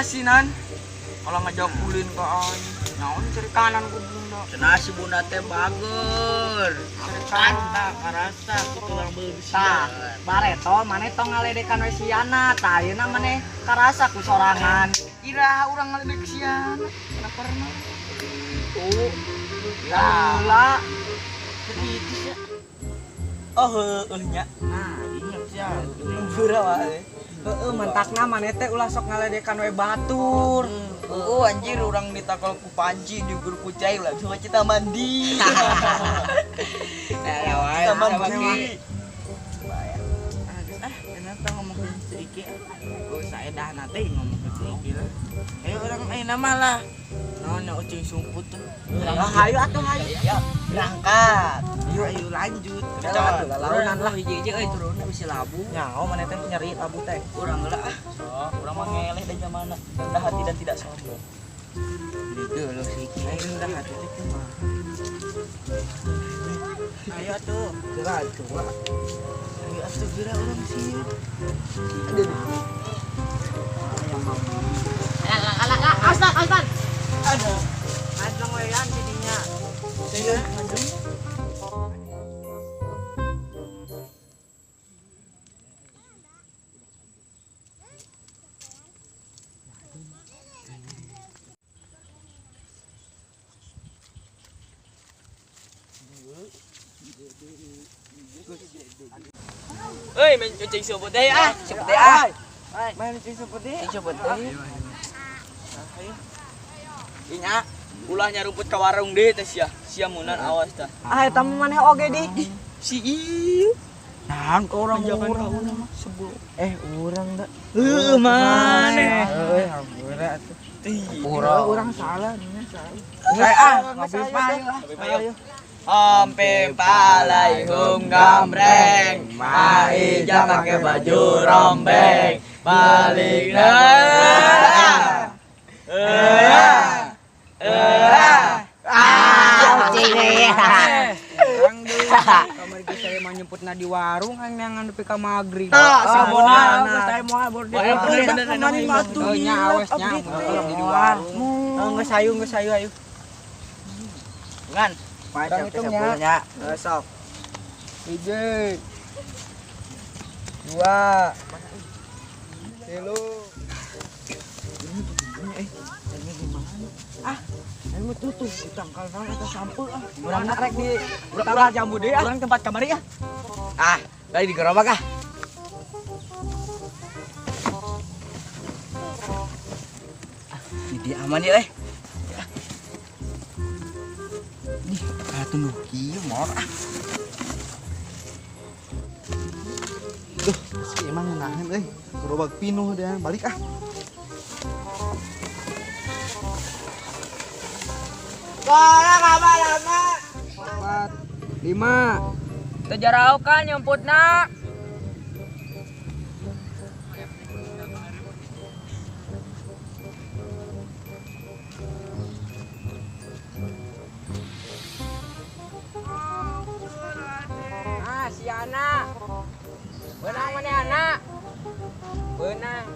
asinan. Kalau ngajak kulin ke aing, nyaon cari kanan ku bunda. Cenah si bunda teh bager. Cari Kan kanan. tak karasa kitu orang Tah, beubisian. bareto maneh tong ngaledekan we siana, tah ayeuna maneh karasa ku sorangan. Iraha urang ngaledek siana. Kenapa pernah? Tuh. Lah, Begitu sih. Oh heueuh nya. Nah, ingat sih. Beura wae. heeh mentakna maneh teh ulah sok ngaledekan we batur. Oh anjir orang ditakal ku panci di guru kucai lah cuma kita mandi. Ya wae. Kita mandi. Kenapa ngomongin sedikit? Oh, saya dah nanti ngomongin sedikit lah. Orang nama lah. Nona ucing sumput tuh. Hayu atuh hayu. Ya berangkat. Ayo lanjut. Jangan Lalaunan lah. Hiji-hiji euy turun bisi labu. Nyaho maneh teh nyari labu teh. Urang heula ah. Orang mah ngeleh dan zamana. Rendah hati dan tidak sombong. Gitu lo sih. Ayo rendah hati teh mah. Ayo atuh. Geura atuh. Ayo atuh geura urang sih. Aslan. Aduh. Anjing wean jadinya. Saya ngajeng. Euy main kucing sumput deh ah. Sumput deh ah. Main cing seperti. Coba teh. Inya ulahnya rumput ka warung deui teh sia. Sia munan awas tah. Ah eta maneh oge di. Si ieu. Nah, kau orang Jangan orang kau mah sebelum. Urang da. Maneh. Euy, hampura atuh. Urang salah nya salah. Saya ngopi paling lah. Ayo. Ompe palai hung gambreng, mai jangan pakai baju rombeng, balik dah. Kamari geus saya mah nyemputna di warung hang neangan nepi ka magrib. Samoana. Saya moal borde. Oh, nya awesnya di warung. Geus sayu ayo. Ngan. Padang hitungnya. Sok. 3 2 Ayo tutup di tangkal sana atau sampul ah. Urang rek di tangkal jambu deui ah. Urang tempat kamari ah. Ah, dari di gerobak ah. Jadi aman ya, tunggu kieu mor ah. Duh, si emang nahan gerobak pinuh dia balik ah. lama. 4 5 Teu jarau kan nyemputna. Si anak. Benang mana anak? Benang.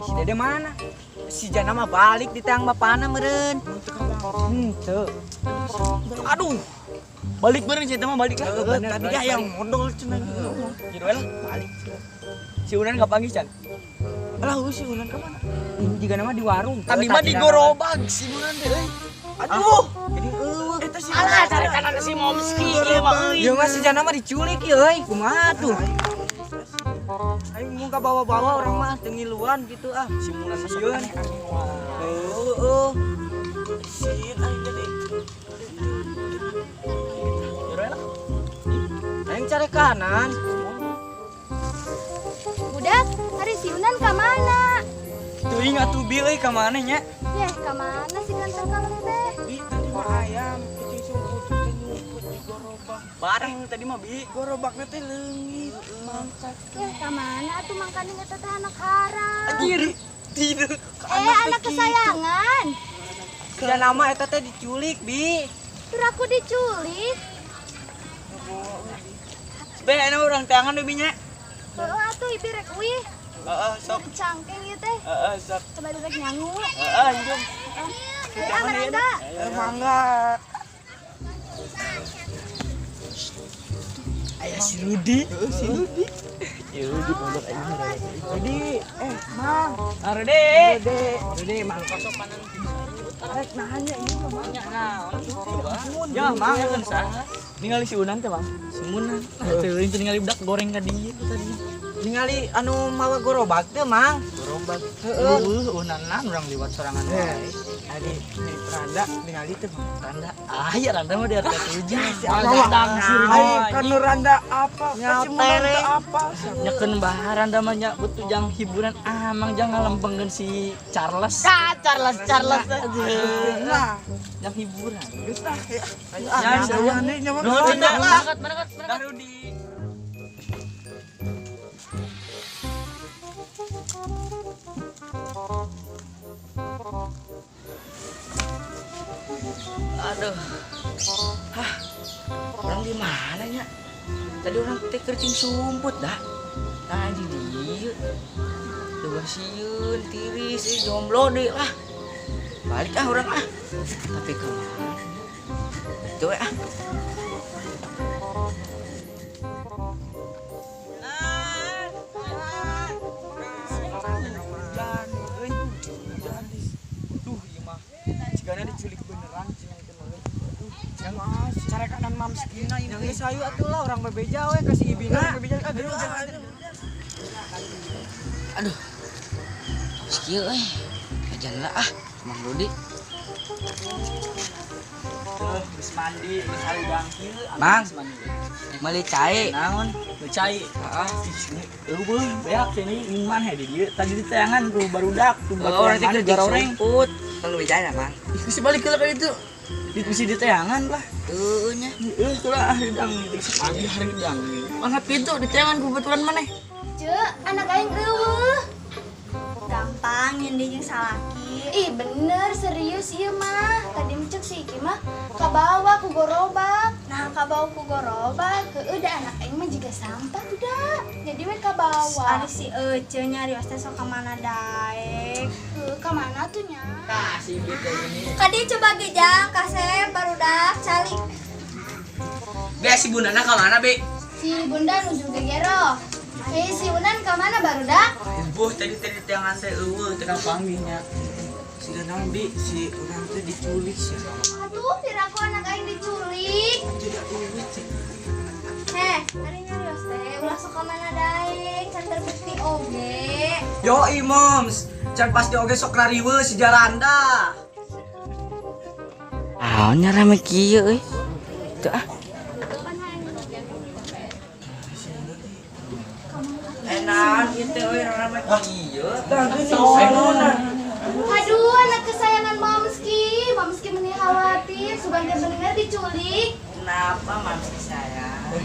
Si Dede mana? Si Jana mah balik di tang bapana meureun. Tuh. Aduh. Balik bareng cerita mah balik lah. Tadi dia yang modal cenah. Gitu lah balik. Si Unan kapanggih Chan? Alah si Unan ka mana? Ini juga nama di warung. Tadi mah di gerobak si Unan teh euy. Aduh, jadi eta si Alah cari kanan si Momski ieu mah euy. Ya masih jangan mah diculik ya euy. Kumaha tuh? Ayo muka bawa-bawa orang mah tengiluan gitu ah. Si Unan sieun. Heeh. Sin aing jadi. Aing cari kanan. Budak, hari si Unan ka mana? Tuh ingat tuh Bil euy ka mana nya? Yeh, ka mana si ganteng kalem teh? Bi tadi mah ayam, kucing sumput teh nyumput di gorobak. Bareng tadi mah Bi. Gorobakna teh leungit, mangkat. Yeh, ka mana atuh mangkana eta teh anak haram. Anjir. Tidur. Anak kesayangan. Dan nama eta teh diculik, Bi. Tur aku diculik. Sebenarnya orang tangan deh nya. Heuh atuh ibi rek wih. Heeh, sok. Cangkeng ieu teh. Heeh, sok. Coba rek nyangu. Heeh, anjing. Mangga. Mangga. Aya si Rudi. Si Rudi. Ya Rudi pondok aing mah. Jadi, Mang. Rudi. Jadi Mang kosopanan. Rek nanya ieu mah Mang. Ya, Mang kan saha? Ningali si Unan teh, Mang. Si Munan. Teu itu ningali budak goreng ka dieu tadi. Ningali anu mawa gorobak teh Mang. Gorobak. Heeh. Unanan urang liwat sorangan Eh, wae. Adi di Randa ningali teh Mang. Randa. Ah, ya Randa mah di RT 7. Magadang si Ai kan Randa apa? Nyawa Kasih Munan tereng. teh apa? Nyakeun bahan Randa mah nya butuh jang hiburan mang jang ngalempengkeun si Charles. Charles aja. Nah, Jang hiburan. geus tah ya. Ya, Saya nih nyawa. Dah Rudi. Aduh. Hah. Orang di mana nya? Tadi orang teh kercing sumput dah. Nah di dieu. Tuh sieun tiris jomblo deui lah. Balik ah orang ah. Tapi kemana? Itu ah. Jigana diculik beneran cenah itu mah. Yang cara kanan mamskina ini geus hayu atuh lah orang bebeja we kasih ibina bebeja aduh. Aduh. Skieu euy. Kajan lah ah, Mang Rudi. Tuh, geus mandi, geus halidang kieu. Mang. Meuli cae. Naon? Nu cai. Heeh. Eueuh, beak sini iman he di dieu. Tadi di tayangan tuh barudak tuh Orang teh kercing garoreng. sumput. Kalau bijaya Mang. Geus balik ke itu. Di di tayangan lah. Tuh nya. Tuh lah halidang pagi halidang. Mangkat pintu di tayangan kebetulan maneh. Ceu, anak aing eueuh. Gampang nyindi jeung salaki. Ih bener serius ieu mah. Tadi mencek si Iki mah kabawa ku gorobak. Nah, kabawa ku gorobak. Heueuh da anak aing mah juga sampah udah. Jadi we kabawa. Ari si Ece nyari teh sok ka mana daek. Heueuh ka mana tuh nya? Kasih gitu ini. Kadi coba gejang kasep barudak calik. Be si Bundana ka mana, Be? Si Bunda nuju gegero. Si Unan ka mana barudak? Buh tadi tayangan teh eueuh teh panggilnya. Si naon Bi, si urang teh diculik sih. Aduh, piraku anak aing diculik. Heh, ari nyarios teh ulah sok ka mana daek, can terbukti oge. Yo Moms, can pasti oge sok rariweuh si Jaranda. Ah, nya rame kieu euy. Tuh ah. Enak gitu euy rame kieu. Tah Aduh, anak kesayangan Momski. Momski meni khawatir, sugan bener diculik. Kenapa Mamsi sayang?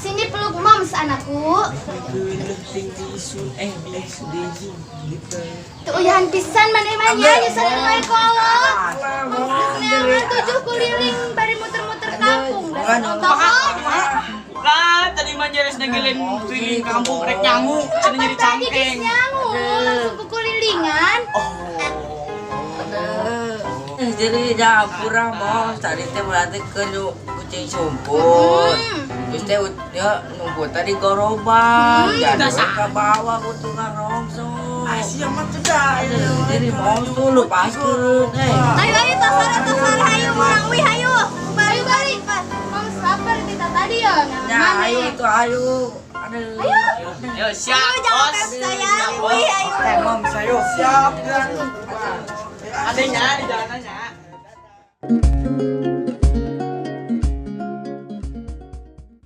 Sini peluk Moms anakku. Tuh uyahan pisan maneh-maneh nyusahin wae kolot. Neangan 7 kuliling bari muter-muter kampung. Kan tadi mah jeres negelin keliling kampung rek nyangu, cenah nyari Tadi cangkeng. geus nyangu langsung ke kulilingan. Jadi tiri dapura mos tadi teh berarti ke kucing sumput. Terus teh ya nunggu tadi gorobang. Jadi ke bawah kutu ngarongso. Asia mah tuh dah. Jadi mos tuh lu paskeun Ayo tasar hayu orang wih hayu. Bari. Mams lapar kita tadi ya. Ya ayo tuh ayo. Aduh. Yo siap, Jangan bos. pes saya. Wih hayu. Mam sayo siap dan Adanya di jalanannya.